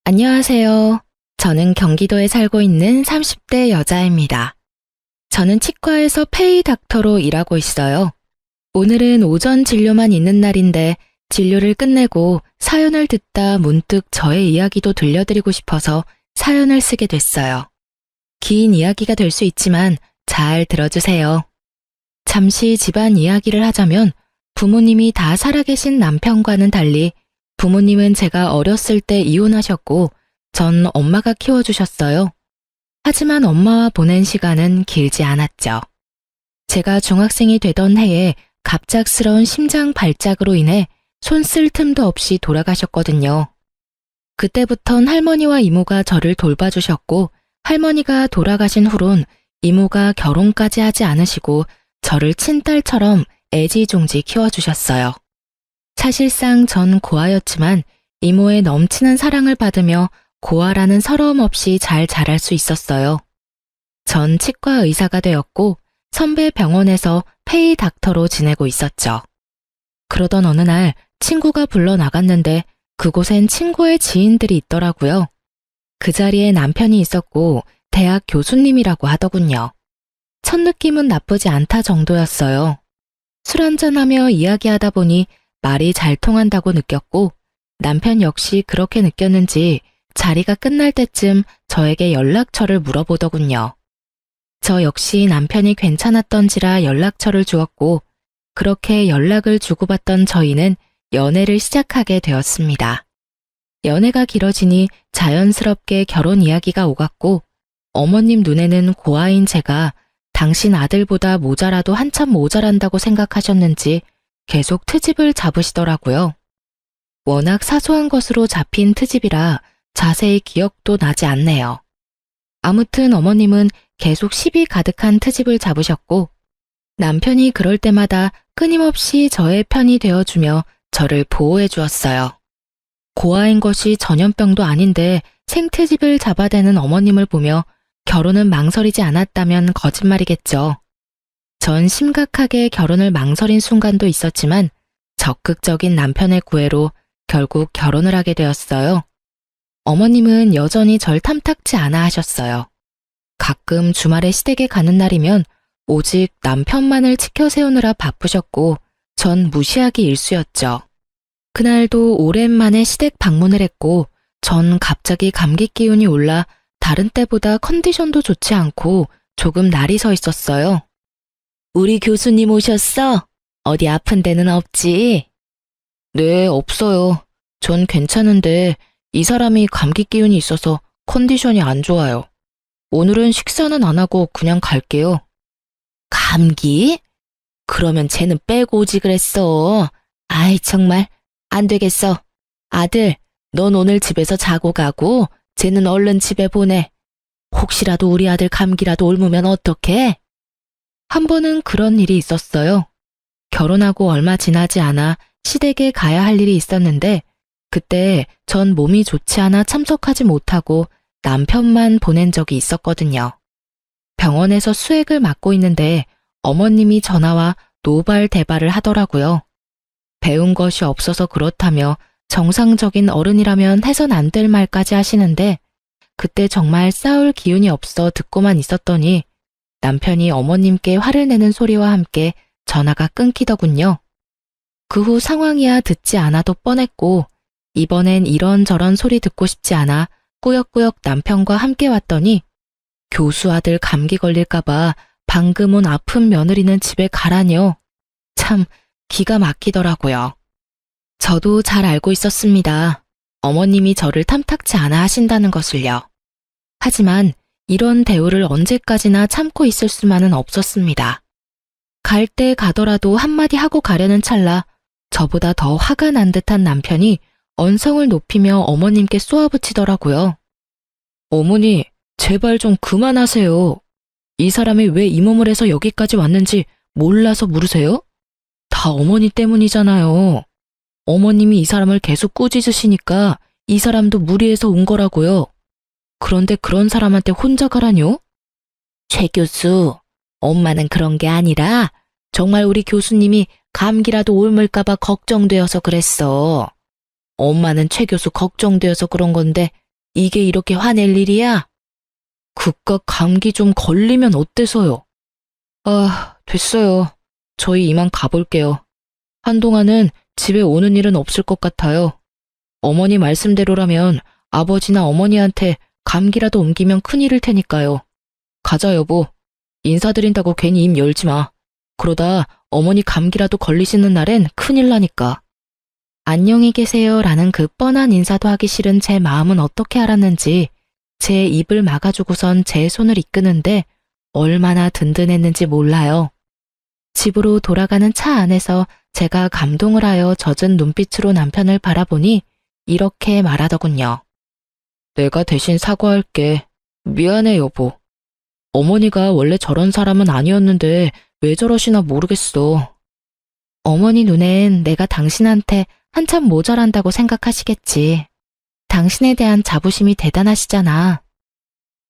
안녕하세요. 저는 경기도에 살고 있는 30대 여자입니다. 저는 치과에서 페이 닥터로 일하고 있어요. 오늘은 오전 진료만 있는 날인데 진료를 끝내고 사연을 듣다 문득 저의 이야기도 들려드리고 싶어서 사연을 쓰게 됐어요. 긴 이야기가 될 수 있지만 잘 들어주세요. 잠시 집안 이야기를 하자면 부모님이 다 살아계신 남편과는 달리 부모님은 제가 어렸을 때 이혼하셨고 전 엄마가 키워주셨어요. 하지만 엄마와 보낸 시간은 길지 않았죠. 제가 중학생이 되던 해에 갑작스러운 심장 발작으로 인해 손 쓸 틈도 없이 돌아가셨거든요. 그때부턴 할머니와 이모가 저를 돌봐주셨고 할머니가 돌아가신 후론 이모가 결혼까지 하지 않으시고 저를 친딸처럼 애지중지 키워주셨어요. 사실상 전 고아였지만 이모의 넘치는 사랑을 받으며 고아라는 서러움 없이 잘 자랄 수 있었어요. 전 치과 의사가 되었고 선배 병원에서 페이 닥터로 지내고 있었죠. 그러던 어느 날 친구가 불러 나갔는데 그곳엔 친구의 지인들이 있더라고요. 그 자리에 남편이 있었고 대학 교수님이라고 하더군요. 첫 느낌은 나쁘지 않다 정도였어요. 술 한잔하며 이야기하다 보니 말이 잘 통한다고 느꼈고 남편 역시 그렇게 느꼈는지 자리가 끝날 때쯤 저에게 연락처를 물어보더군요. 저 역시 남편이 괜찮았던지라 연락처를 주었고 그렇게 연락을 주고받던 저희는 연애를 시작하게 되었습니다. 연애가 길어지니 자연스럽게 결혼 이야기가 오갔고 어머님 눈에는 고아인 제가 당신 아들보다 모자라도 한참 모자란다고 생각하셨는지 계속 트집을 잡으시더라고요. 워낙 사소한 것으로 잡힌 트집이라 자세히 기억도 나지 않네요. 아무튼 어머님은 계속 시비 가득한 트집을 잡으셨고 남편이 그럴 때마다 끊임없이 저의 편이 되어주며 저를 보호해 주었어요. 고아인 것이 전염병도 아닌데 생트집을 잡아대는 어머님을 보며 결혼은 망설이지 않았다면 거짓말이겠죠. 전 심각하게 결혼을 망설인 순간도 있었지만 적극적인 남편의 구애로 결국 결혼을 하게 되었어요. 어머님은 여전히 절 탐탁지 않아 하셨어요. 가끔 주말에 시댁에 가는 날이면 오직 남편만을 지켜 세우느라 바쁘셨고 전 무시하기 일쑤였죠. 그날도 오랜만에 시댁 방문을 했고 전 갑자기 감기 기운이 올라 다른 때보다 컨디션도 좋지 않고 조금 날이 서 있었어요. 우리 교수님 오셨어? 어디 아픈 데는 없지? 네, 없어요. 전 괜찮은데 이 사람이 감기 기운이 있어서 컨디션이 안 좋아요. 오늘은 식사는 안 하고 그냥 갈게요. 감기? 그러면 쟤는 빼고 오지 그랬어. 아이 정말 안 되겠어. 아들, 넌 오늘 집에서 자고 가고 쟤는 얼른 집에 보내. 혹시라도 우리 아들 감기라도 옮으면 어떡해? 한 번은 그런 일이 있었어요. 결혼하고 얼마 지나지 않아 시댁에 가야 할 일이 있었는데 그때 전 몸이 좋지 않아 참석하지 못하고 남편만 보낸 적이 있었거든요. 병원에서 수액을 맞고 있는데 어머님이 전화와 노발대발을 하더라고요. 배운 것이 없어서 그렇다며 정상적인 어른이라면 해선 안 될 말까지 하시는데 그때 정말 싸울 기운이 없어 듣고만 있었더니 남편이 어머님께 화를 내는 소리와 함께 전화가 끊기더군요. 그 후 상황이야 듣지 않아도 뻔했고 이번엔 이런저런 소리 듣고 싶지 않아 꾸역꾸역 남편과 함께 왔더니 교수 아들 감기 걸릴까봐 방금 온 아픈 며느리는 집에 가라뇨. 참 기가 막히더라고요. 저도 잘 알고 있었습니다. 어머님이 저를 탐탁지 않아 하신다는 것을요. 하지만 이런 대우를 언제까지나 참고 있을 수만은 없었습니다. 갈 때 가더라도 한마디 하고 가려는 찰나 저보다 더 화가 난 듯한 남편이 언성을 높이며 어머님께 쏘아붙이더라고요. 어머니, 제발 좀 그만하세요. 이 사람이 왜 이 몸을 해서 여기까지 왔는지 몰라서 물으세요? 다 어머니 때문이잖아요. 어머님이 이 사람을 계속 꾸짖으시니까 이 사람도 무리해서 온 거라고요. 그런데 그런 사람한테 혼자 가라뇨? 최 교수, 엄마는 그런 게 아니라 정말 우리 교수님이 감기라도 옮을까봐 걱정되어서 그랬어. 엄마는 최 교수 걱정되어서 그런 건데 이게 이렇게 화낼 일이야? 그깟 감기 좀 걸리면 어때서요? 아, 됐어요. 저희 이만 가볼게요. 한동안은 집에 오는 일은 없을 것 같아요. 어머니 말씀대로라면 아버지나 어머니한테 감기라도 옮기면 큰일일 테니까요. 가자, 여보. 인사드린다고 괜히 입 열지 마. 그러다 어머니 감기라도 걸리시는 날엔 큰일 나니까. 안녕히 계세요라는 그 뻔한 인사도 하기 싫은 제 마음은 어떻게 알았는지 제 입을 막아주고선 제 손을 이끄는데 얼마나 든든했는지 몰라요. 집으로 돌아가는 차 안에서 제가 감동을 하여 젖은 눈빛으로 남편을 바라보니 이렇게 말하더군요. 내가 대신 사과할게. 미안해, 여보. 어머니가 원래 저런 사람은 아니었는데 왜 저러시나 모르겠어. 어머니 눈엔 내가 당신한테 한참 모자란다고 생각하시겠지. 당신에 대한 자부심이 대단하시잖아.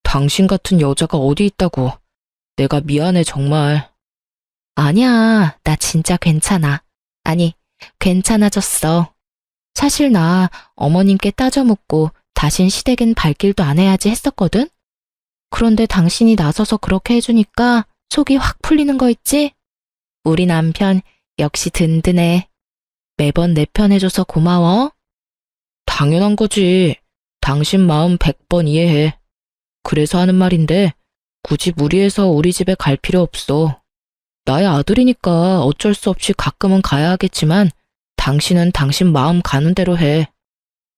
당신 같은 여자가 어디 있다고. 내가 미안해, 정말. 아니야, 나 진짜 괜찮아. 아니, 괜찮아졌어. 사실 나 어머님께 따져 묻고 다신 시댁엔 발길도 안 해야지 했었거든? 그런데 당신이 나서서 그렇게 해주니까 속이 확 풀리는 거 있지? 우리 남편 역시 든든해. 매번 내 편 해줘서 고마워. 당연한 거지. 당신 마음 100번 이해해. 그래서 하는 말인데 굳이 무리해서 우리 집에 갈 필요 없어. 나의 아들이니까 어쩔 수 없이 가끔은 가야 하겠지만 당신은 당신 마음 가는 대로 해.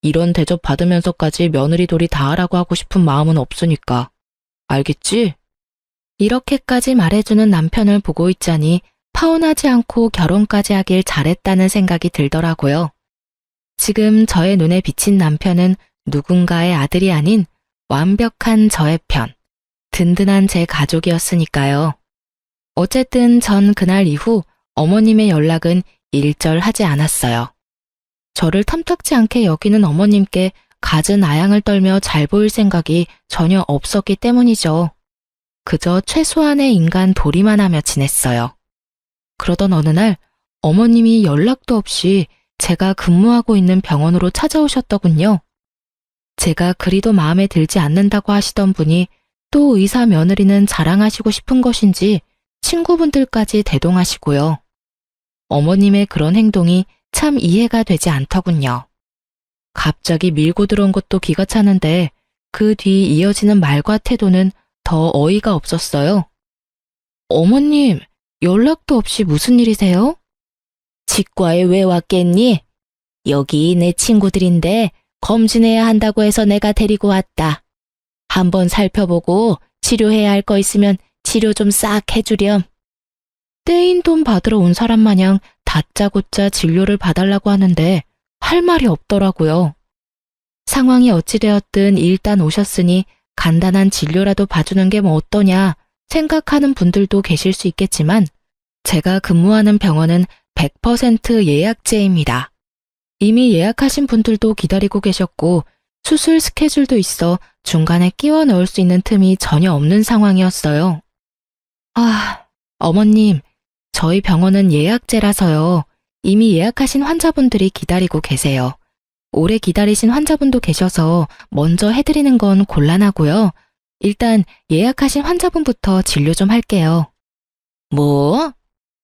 이런 대접 받으면서까지 며느리 돌이 다 하라고 하고 싶은 마음은 없으니까. 알겠지? 이렇게까지 말해주는 남편을 보고 있자니 파혼하지 않고 결혼까지 하길 잘했다는 생각이 들더라고요. 지금 저의 눈에 비친 남편은 누군가의 아들이 아닌 완벽한 저의 편, 든든한 제 가족이었으니까요. 어쨌든 전 그날 이후 어머님의 연락은 일절하지 않았어요. 저를 탐탁지 않게 여기는 어머님께 갖은 아양을 떨며 잘 보일 생각이 전혀 없었기 때문이죠. 그저 최소한의 인간 도리만 하며 지냈어요. 그러던 어느 날 어머님이 연락도 없이 제가 근무하고 있는 병원으로 찾아오셨더군요. 제가 그리도 마음에 들지 않는다고 하시던 분이 또 의사 며느리는 자랑하시고 싶은 것인지 친구분들까지 대동하시고요. 어머님의 그런 행동이 참 이해가 되지 않더군요. 갑자기 밀고 들어온 것도 기가 차는데 그 뒤 이어지는 말과 태도는 더 어이가 없었어요. 어머님, 연락도 없이 무슨 일이세요? 치과에 왜 왔겠니? 여기 내 친구들인데 검진해야 한다고 해서 내가 데리고 왔다. 한번 살펴보고 치료해야 할 거 있으면 치료 좀 싹 해주렴. 떼인 돈 받으러 온 사람 마냥 다짜고짜 진료를 봐달라고 하는데 할 말이 없더라고요. 상황이 어찌되었든 일단 오셨으니 간단한 진료라도 봐주는 게 뭐 어떠냐 생각하는 분들도 계실 수 있겠지만 제가 근무하는 병원은 100% 예약제입니다. 이미 예약하신 분들도 기다리고 계셨고 수술 스케줄도 있어 중간에 끼워 넣을 수 있는 틈이 전혀 없는 상황이었어요. 아, 어머님, 저희 병원은 예약제라서요. 이미 예약하신 환자분들이 기다리고 계세요. 오래 기다리신 환자분도 계셔서 먼저 해드리는 건 곤란하고요. 일단 예약하신 환자분부터 진료 좀 할게요. 뭐?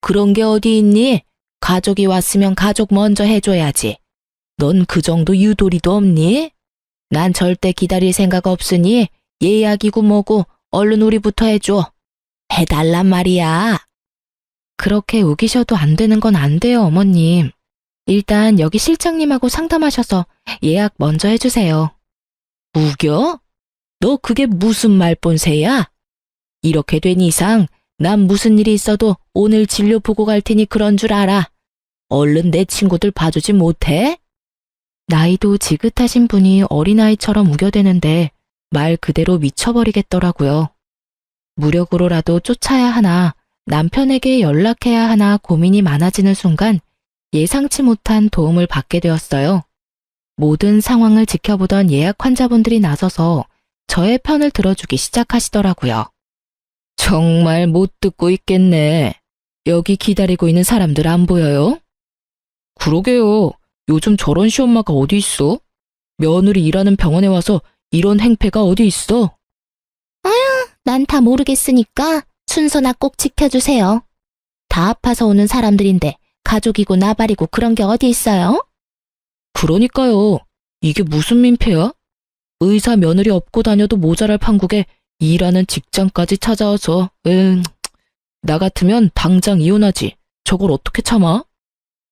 그런 게 어디 있니? 가족이 왔으면 가족 먼저 해줘야지. 넌 그 정도 유도리도 없니? 난 절대 기다릴 생각 없으니 예약이고 뭐고 얼른 우리부터 해줘. 해달란 말이야. 그렇게 우기셔도 안 되는 건 안 돼요, 어머님. 일단 여기 실장님하고 상담하셔서 예약 먼저 해주세요. 우겨? 너 그게 무슨 말본새야? 이렇게 된 이상 난 무슨 일이 있어도 오늘 진료 보고 갈 테니 그런 줄 알아. 얼른 내 친구들 봐주지 못해? 나이도 지긋하신 분이 어린아이처럼 우겨대는데 말 그대로 미쳐버리겠더라고요. 무력으로라도 쫓아야 하나 남편에게 연락해야 하나 고민이 많아지는 순간 예상치 못한 도움을 받게 되었어요. 모든 상황을 지켜보던 예약 환자분들이 나서서 저의 편을 들어주기 시작하시더라고요. 정말 못 듣고 있겠네. 여기 기다리고 있는 사람들 안 보여요? 그러게요. 요즘 저런 시엄마가 어디 있어? 며느리 일하는 병원에 와서 이런 행패가 어디 있어? 난 다 모르겠으니까 순서나 꼭 지켜주세요. 다 아파서 오는 사람들인데 가족이고 나발이고 그런 게 어디 있어요? 그러니까요. 이게 무슨 민폐야? 의사 며느리 업고 다녀도 모자랄 판국에 일하는 직장까지 찾아와서, 나 같으면 당장 이혼하지. 저걸 어떻게 참아?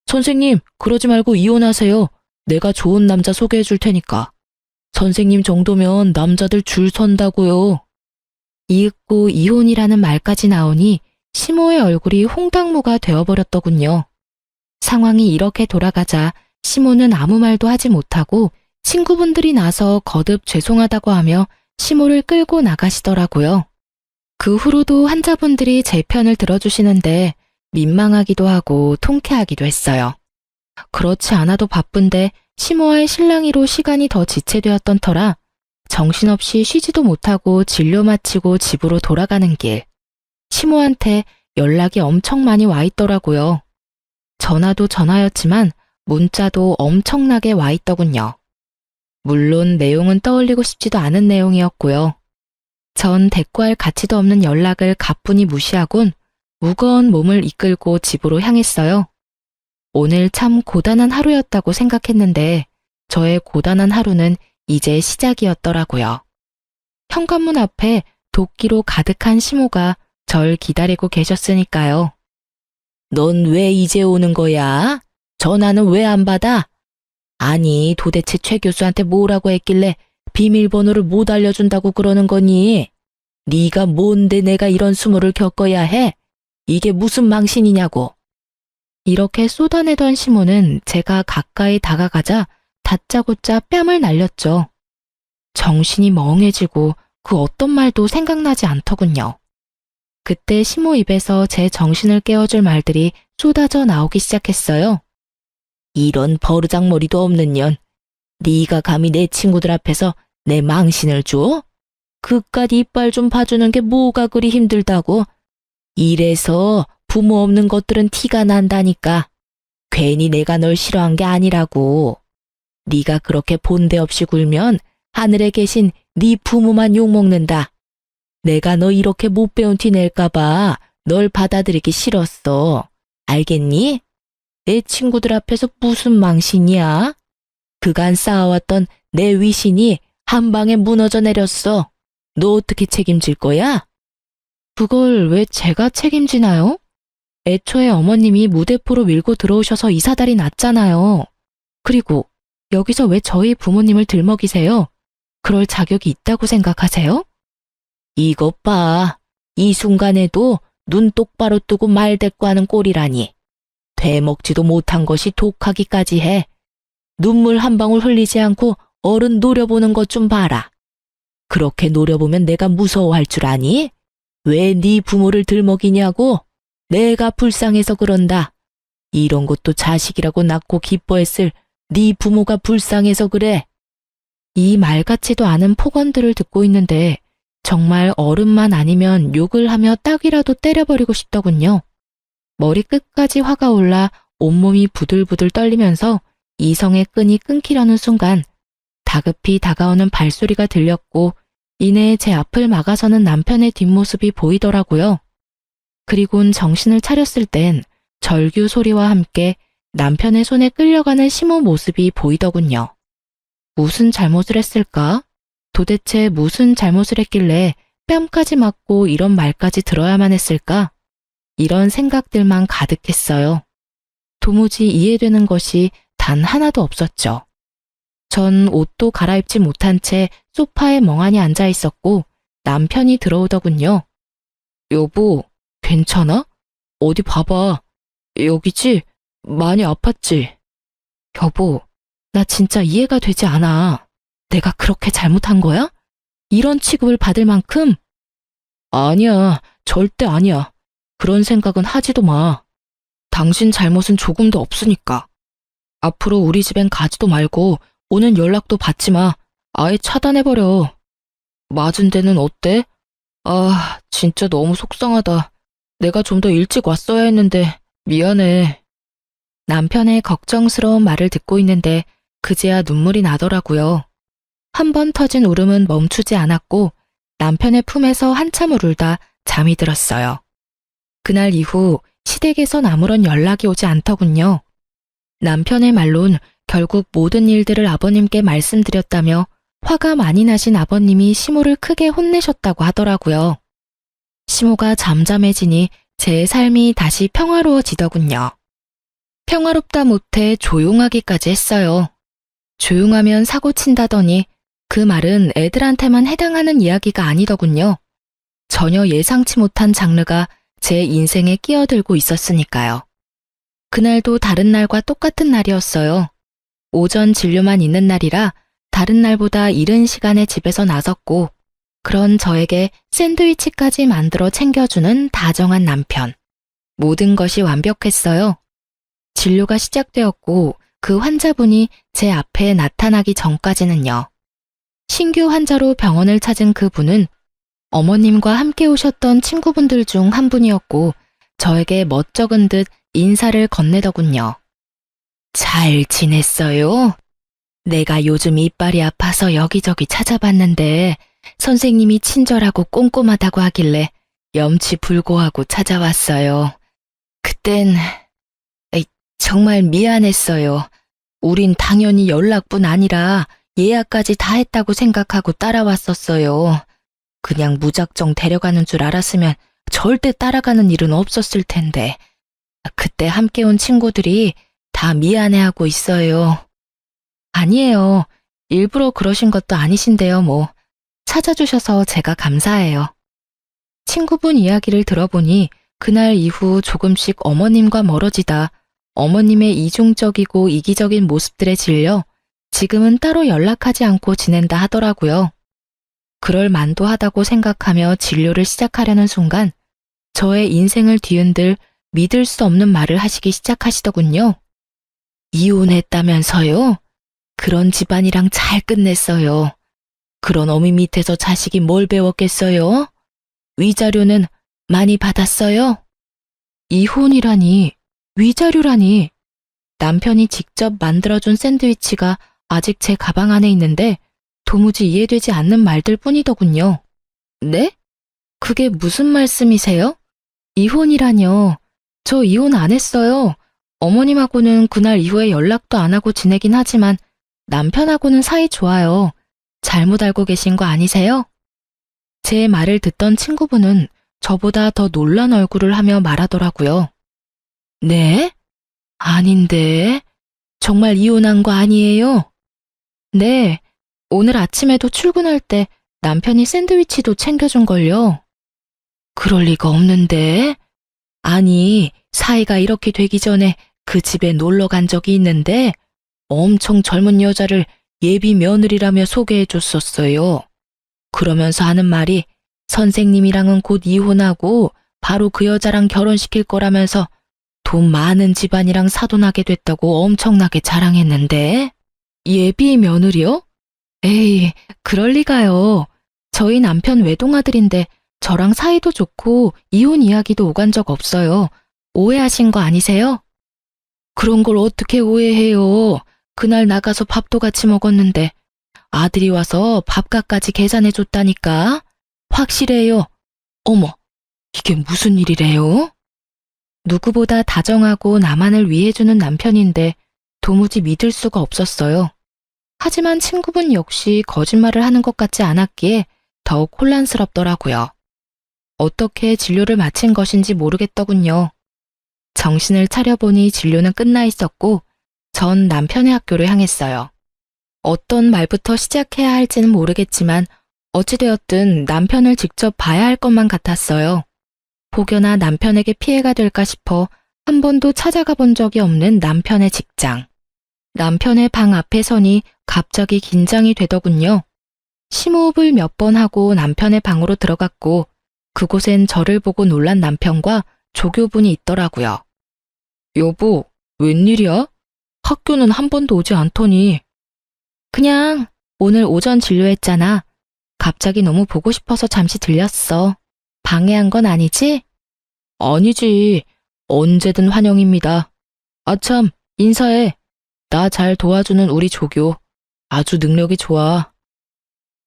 선생님, 그러지 말고 이혼하세요. 내가 좋은 남자 소개해 줄 테니까. 선생님 정도면 남자들 줄 선다고요. 이윽고 이혼이라는 말까지 나오니 시모의 얼굴이 홍당무가 되어버렸더군요. 상황이 이렇게 돌아가자 시모는 아무 말도 하지 못하고 친구분들이 나서 거듭 죄송하다고 하며 시모를 끌고 나가시더라고요. 그 후로도 환자분들이 제 편을 들어주시는데 민망하기도 하고 통쾌하기도 했어요. 그렇지 않아도 바쁜데 시모와의 실랑이로 시간이 더 지체되었던 터라 정신없이 쉬지도 못하고 진료 마치고 집으로 돌아가는 길. 시모한테 연락이 엄청 많이 와 있더라고요. 전화도 전화였지만 문자도 엄청나게 와 있더군요. 물론 내용은 떠올리고 싶지도 않은 내용이었고요. 전 대꾸할 가치도 없는 연락을 가뿐히 무시하곤 무거운 몸을 이끌고 집으로 향했어요. 오늘 참 고단한 하루였다고 생각했는데 저의 고단한 하루는 이제 시작이었더라고요. 현관문 앞에 도끼로 가득한 시모가 절 기다리고 계셨으니까요. 넌 왜 이제 오는 거야? 전화는 왜 안 받아? 아니, 도대체 최 교수한테 뭐라고 했길래 비밀번호를 못 알려준다고 그러는 거니? 네가 뭔데 내가 이런 수모를 겪어야 해? 이게 무슨 망신이냐고. 이렇게 쏟아내던 시모는 제가 가까이 다가가자 다짜고짜 뺨을 날렸죠. 정신이 멍해지고 그 어떤 말도 생각나지 않더군요. 그때 시모 입에서 제 정신을 깨워줄 말들이 쏟아져 나오기 시작했어요. 이런 버르장머리도 없는 년. 네가 감히 내 친구들 앞에서 내 망신을 줘? 그깟 이빨 좀 봐주는 게 뭐가 그리 힘들다고? 이래서 부모 없는 것들은 티가 난다니까. 괜히 내가 널 싫어한 게 아니라고. 네가 그렇게 본데 없이 굴면 하늘에 계신 네 부모만 욕먹는다. 내가 너 이렇게 못 배운 티 낼까봐 널 받아들이기 싫었어. 알겠니? 내 친구들 앞에서 무슨 망신이야? 그간 쌓아왔던 내 위신이 한 방에 무너져 내렸어. 너 어떻게 책임질 거야? 그걸 왜 제가 책임지나요? 애초에 어머님이 무대포로 밀고 들어오셔서 이 사달이 났잖아요. 그리고 여기서 왜 저희 부모님을 들먹이세요? 그럴 자격이 있다고 생각하세요? 이것 봐. 이 순간에도 눈 똑바로 뜨고 말 대꾸하는 꼴이라니. 되먹지도 못한 것이 독하기까지 해. 눈물 한 방울 흘리지 않고 어른 노려보는 것 좀 봐라. 그렇게 노려보면 내가 무서워할 줄 아니? 왜 네 부모를 들먹이냐고? 내가 불쌍해서 그런다. 이런 것도 자식이라고 낳고 기뻐했을 네 부모가 불쌍해서 그래. 이 말 같지도 않은 폭언들을 듣고 있는데 정말 어른만 아니면 욕을 하며 딱이라도 때려버리고 싶더군요. 머리 끝까지 화가 올라 온몸이 부들부들 떨리면서 이성의 끈이 끊기려는 순간 다급히 다가오는 발소리가 들렸고 이내 제 앞을 막아서는 남편의 뒷모습이 보이더라고요. 그리곤 정신을 차렸을 땐 절규 소리와 함께 남편의 손에 끌려가는 시모 모습이 보이더군요. 무슨 잘못을 했을까? 도대체 무슨 잘못을 했길래 뺨까지 맞고 이런 말까지 들어야만 했을까? 이런 생각들만 가득했어요. 도무지 이해되는 것이 단 하나도 없었죠. 전 옷도 갈아입지 못한 채 소파에 멍하니 앉아 있었고 남편이 들어오더군요. 여보, 괜찮아? 어디 봐봐. 여기지? 많이 아팠지? 여보, 나 진짜 이해가 되지 않아. 내가 그렇게 잘못한 거야? 이런 취급을 받을 만큼? 아니야, 절대 아니야. 그런 생각은 하지도 마. 당신 잘못은 조금도 없으니까. 앞으로 우리 집엔 가지도 말고 오는 연락도 받지 마. 아예 차단해버려. 맞은 데는 어때? 아, 진짜 너무 속상하다. 내가 좀 더 일찍 왔어야 했는데 미안해. 남편의 걱정스러운 말을 듣고 있는데 그제야 눈물이 나더라고요. 한 번 터진 울음은 멈추지 않았고 남편의 품에서 한참을 울다 잠이 들었어요. 그날 이후 시댁에선 아무런 연락이 오지 않더군요. 남편의 말론 결국 모든 일들을 아버님께 말씀드렸다며 화가 많이 나신 아버님이 시모를 크게 혼내셨다고 하더라고요. 시모가 잠잠해지니 제 삶이 다시 평화로워지더군요. 평화롭다 못해 조용하기까지 했어요. 조용하면 사고 친다더니 그 말은 애들한테만 해당하는 이야기가 아니더군요. 전혀 예상치 못한 장르가 제 인생에 끼어들고 있었으니까요. 그날도 다른 날과 똑같은 날이었어요. 오전 진료만 있는 날이라 다른 날보다 이른 시간에 집에서 나섰고 그런 저에게 샌드위치까지 만들어 챙겨주는 다정한 남편. 모든 것이 완벽했어요. 진료가 시작되었고 그 환자분이 제 앞에 나타나기 전까지는요. 신규 환자로 병원을 찾은 그분은 어머님과 함께 오셨던 친구분들 중 한 분이었고 저에게 멋쩍은 듯 인사를 건네더군요. 잘 지냈어요? 내가 요즘 이빨이 아파서 여기저기 찾아봤는데 선생님이 친절하고 꼼꼼하다고 하길래 염치불고하고 찾아왔어요. 그땐 정말 미안했어요. 우린 당연히 연락뿐 아니라 예약까지 다 했다고 생각하고 따라왔었어요. 그냥 무작정 데려가는 줄 알았으면 절대 따라가는 일은 없었을 텐데. 그때 함께 온 친구들이 다 미안해하고 있어요. 아니에요. 일부러 그러신 것도 아니신데요, 뭐. 찾아주셔서 제가 감사해요. 친구분 이야기를 들어보니 그날 이후 조금씩 어머님과 멀어지다 어머님의 이중적이고 이기적인 모습들에 질려 지금은 따로 연락하지 않고 지낸다 하더라고요. 그럴 만도 하다고 생각하며 진료를 시작하려는 순간 저의 인생을 뒤흔들 믿을 수 없는 말을 하시기 시작하시더군요. 이혼했다면서요? 그런 집안이랑 잘 끝냈어요. 그런 어미 밑에서 자식이 뭘 배웠겠어요? 위자료는 많이 받았어요? 이혼이라니, 위자료라니. 남편이 직접 만들어준 샌드위치가 아직 제 가방 안에 있는데 도무지 이해되지 않는 말들 뿐이더군요. 네? 그게 무슨 말씀이세요? 이혼이라뇨. 저 이혼 안 했어요. 어머님하고는 그날 이후에 연락도 안 하고 지내긴 하지만 남편하고는 사이 좋아요. 잘못 알고 계신 거 아니세요? 제 말을 듣던 친구분은 저보다 더 놀란 얼굴을 하며 말하더라고요. 네? 아닌데. 정말 이혼한 거 아니에요? 네. 오늘 아침에도 출근할 때 남편이 샌드위치도 챙겨준걸요. 그럴 리가 없는데. 아니, 사이가 이렇게 되기 전에 그 집에 놀러 간 적이 있는데 엄청 젊은 여자를 예비 며느리라며 소개해 줬었어요. 그러면서 하는 말이 선생님이랑은 곧 이혼하고 바로 그 여자랑 결혼시킬 거라면서 돈 많은 집안이랑 사돈하게 됐다고 엄청나게 자랑했는데. 예비 며느리요? 에이, 그럴 리가요. 저희 남편 외동아들인데 저랑 사이도 좋고 이혼 이야기도 오간 적 없어요. 오해하신 거 아니세요? 그런 걸 어떻게 오해해요. 그날 나가서 밥도 같이 먹었는데 아들이 와서 밥값까지 계산해 줬다니까. 확실해요. 어머, 이게 무슨 일이래요? 누구보다 다정하고 나만을 위해주는 남편인데 도무지 믿을 수가 없었어요. 하지만 친구분 역시 거짓말을 하는 것 같지 않았기에 더욱 혼란스럽더라고요. 어떻게 진료를 마친 것인지 모르겠더군요. 정신을 차려보니 진료는 끝나 있었고 전 남편의 학교를 향했어요. 어떤 말부터 시작해야 할지는 모르겠지만 어찌되었든 남편을 직접 봐야 할 것만 같았어요. 혹여나 남편에게 피해가 될까 싶어 한 번도 찾아가 본 적이 없는 남편의 직장. 남편의 방 앞에 서니 갑자기 긴장이 되더군요. 심호흡을 몇 번 하고 남편의 방으로 들어갔고 그곳엔 저를 보고 놀란 남편과 조교분이 있더라고요. 여보, 웬일이야? 학교는 한 번도 오지 않더니. 그냥 오늘 오전 진료했잖아. 갑자기 너무 보고 싶어서 잠시 들렸어. 방해한 건 아니지? 아니지. 언제든 환영입니다. 아참, 인사해. 나 잘 도와주는 우리 조교. 아주 능력이 좋아.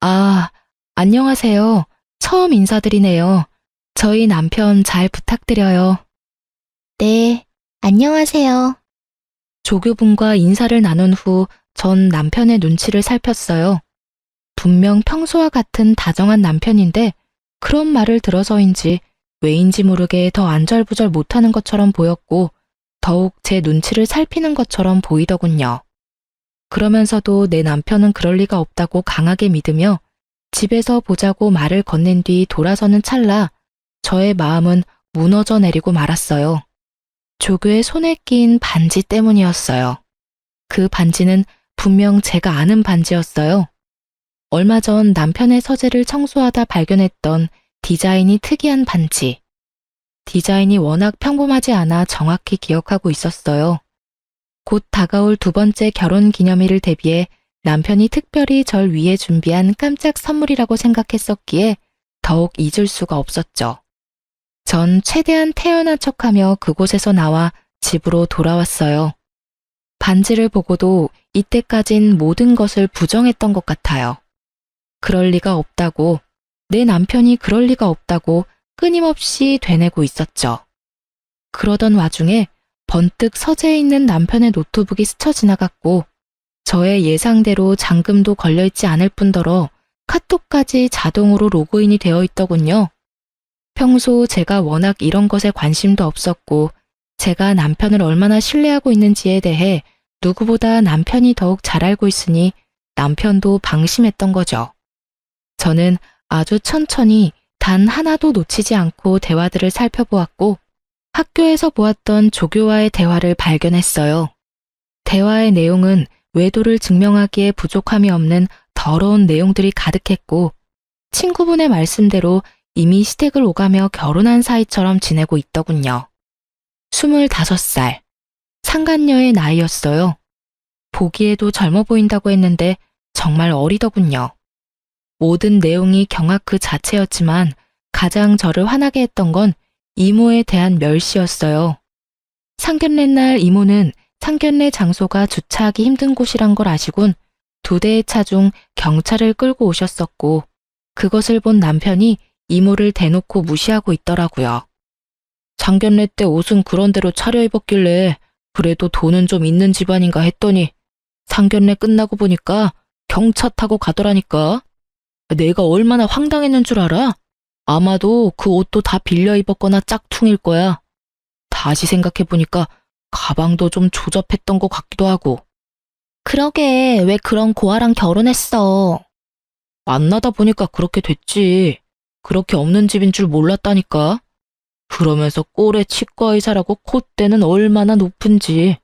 아, 안녕하세요. 처음 인사드리네요. 저희 남편 잘 부탁드려요. 네, 안녕하세요. 조교분과 인사를 나눈 후 전 남편의 눈치를 살폈어요. 분명 평소와 같은 다정한 남편인데 그런 말을 들어서인지 왜인지 모르게 더 안절부절 못하는 것처럼 보였고 더욱 제 눈치를 살피는 것처럼 보이더군요. 그러면서도 내 남편은 그럴 리가 없다고 강하게 믿으며 집에서 보자고 말을 건넨 뒤 돌아서는 찰나 저의 마음은 무너져 내리고 말았어요. 조교의 손에 낀 반지 때문이었어요. 그 반지는 분명 제가 아는 반지였어요. 얼마 전 남편의 서재를 청소하다 발견했던 디자인이 특이한 반지. 디자인이 워낙 평범하지 않아 정확히 기억하고 있었어요. 곧 다가올 두 번째 결혼 기념일을 대비해 남편이 특별히 절 위해 준비한 깜짝 선물이라고 생각했었기에 더욱 잊을 수가 없었죠. 전 최대한 태연한 척하며 그곳에서 나와 집으로 돌아왔어요. 반지를 보고도 이때까진 모든 것을 부정했던 것 같아요. 그럴 리가 없다고, 내 남편이 그럴 리가 없다고 끊임없이 되뇌고 있었죠. 그러던 와중에 번뜩 서재에 있는 남편의 노트북이 스쳐 지나갔고 저의 예상대로 잠금도 걸려있지 않을 뿐더러 카톡까지 자동으로 로그인이 되어 있더군요. 평소 제가 워낙 이런 것에 관심도 없었고 제가 남편을 얼마나 신뢰하고 있는지에 대해 누구보다 남편이 더욱 잘 알고 있으니 남편도 방심했던 거죠. 저는 아주 천천히 단 하나도 놓치지 않고 대화들을 살펴보았고 학교에서 보았던 조교와의 대화를 발견했어요. 대화의 내용은 외도를 증명하기에 부족함이 없는 더러운 내용들이 가득했고 친구분의 말씀대로 이미 시댁을 오가며 결혼한 사이처럼 지내고 있더군요. 25살, 상간녀의 나이였어요. 보기에도 젊어 보인다고 했는데 정말 어리더군요. 모든 내용이 경악 그 자체였지만 가장 저를 화나게 했던 건 이모에 대한 멸시였어요. 상견례 날 이모는 상견례 장소가 주차하기 힘든 곳이란 걸 아시곤 2대의 차 중 경찰을 끌고 오셨었고 그것을 본 남편이 이모를 대놓고 무시하고 있더라고요. 상견례 때 옷은 그런 대로 차려입었길래 그래도 돈은 좀 있는 집안인가 했더니 상견례 끝나고 보니까 경차 타고 가더라니까. 내가 얼마나 황당했는 줄 알아? 아마도 그 옷도 다 빌려 입었거나 짝퉁일 거야. 다시 생각해보니까 가방도 좀 조잡했던 것 같기도 하고. 그러게, 왜 그런 고아랑 결혼했어? 만나다 보니까 그렇게 됐지. 그렇게 없는 집인 줄 몰랐다니까. 그러면서 꼴에 치과 의사라고 콧대는 얼마나 높은지.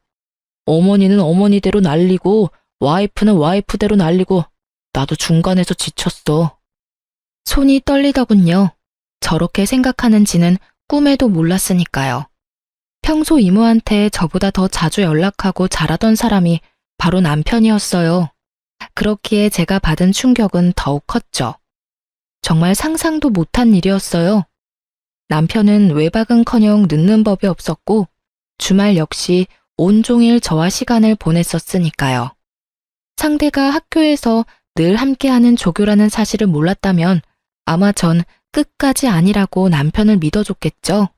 어머니는 어머니대로 날리고 와이프는 와이프대로 날리고 나도 중간에서 지쳤어. 손이 떨리더군요. 저렇게 생각하는지는 꿈에도 몰랐으니까요. 평소 이모한테 저보다 더 자주 연락하고 잘하던 사람이 바로 남편이었어요. 그렇기에 제가 받은 충격은 더욱 컸죠. 정말 상상도 못한 일이었어요. 남편은 외박은커녕 늦는 법이 없었고 주말 역시 온종일 저와 시간을 보냈었으니까요. 상대가 학교에서 늘 함께하는 조교라는 사실을 몰랐다면 아마 전 끝까지 아니라고 남편을 믿어줬겠죠.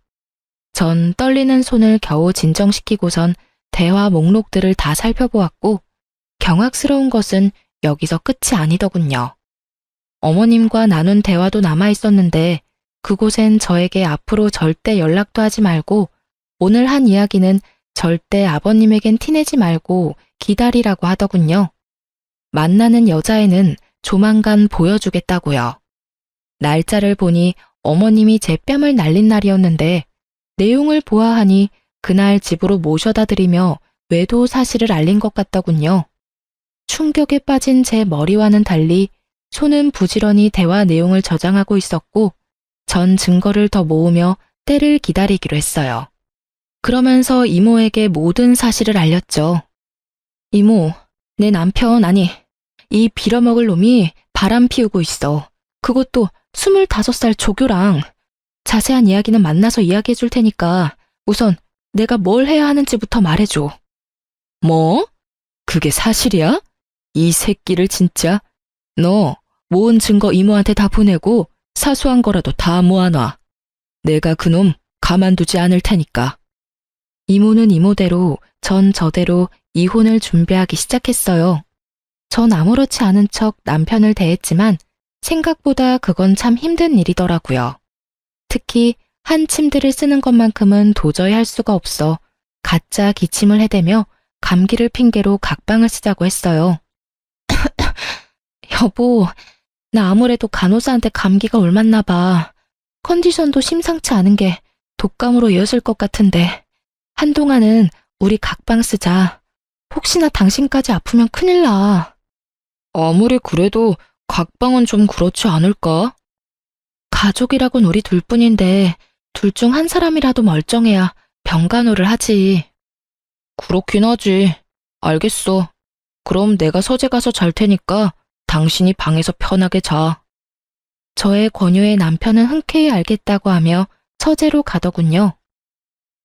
전 떨리는 손을 겨우 진정시키고선 대화 목록들을 다 살펴보았고 경악스러운 것은 여기서 끝이 아니더군요. 어머님과 나눈 대화도 남아있었는데 그곳엔 저에게 앞으로 절대 연락도 하지 말고 오늘 한 이야기는 절대 아버님에겐 티내지 말고 기다리라고 하더군요. 만나는 여자애는 조만간 보여주겠다고요. 날짜를 보니 어머님이 제 뺨을 날린 날이었는데 내용을 보아하니 그날 집으로 모셔다 드리며 외도 사실을 알린 것 같더군요. 충격에 빠진 제 머리와는 달리 손은 부지런히 대화 내용을 저장하고 있었고 전 증거를 더 모으며 때를 기다리기로 했어요. 그러면서 이모에게 모든 사실을 알렸죠. 이모, 내 남편 아니, 이 빌어먹을 놈이 바람 피우고 있어. 그것도 25살 조교랑. 자세한 이야기는 만나서 이야기해 줄 테니까 우선 내가 뭘 해야 하는지부터 말해줘. 뭐? 그게 사실이야? 이 새끼를 진짜. 너 모은 증거 이모한테 다 보내고 사소한 거라도 다 모아놔. 내가 그놈 가만두지 않을 테니까. 이모는 이모대로, 전 저대로 이혼을 준비하기 시작했어요. 전 아무렇지 않은 척 남편을 대했지만 생각보다 그건 참 힘든 일이더라고요. 특히 한 침대를 쓰는 것만큼은 도저히 할 수가 없어 가짜 기침을 해대며 감기를 핑계로 각방을 쓰자고 했어요. 여보, 나 아무래도 간호사한테 감기가 옮았나 봐. 컨디션도 심상치 않은 게 독감으로 이어질 것 같은데 한동안은 우리 각방 쓰자. 혹시나 당신까지 아프면 큰일 나. 아무리 그래도 각방은 좀 그렇지 않을까? 가족이라곤 우리 둘뿐인데 둘 중 한 사람이라도 멀쩡해야 병간호를 하지. 그렇긴 하지. 알겠어. 그럼 내가 서재 가서 잘 테니까 당신이 방에서 편하게 자. 저의 권유에 남편은 흔쾌히 알겠다고 하며 서재로 가더군요.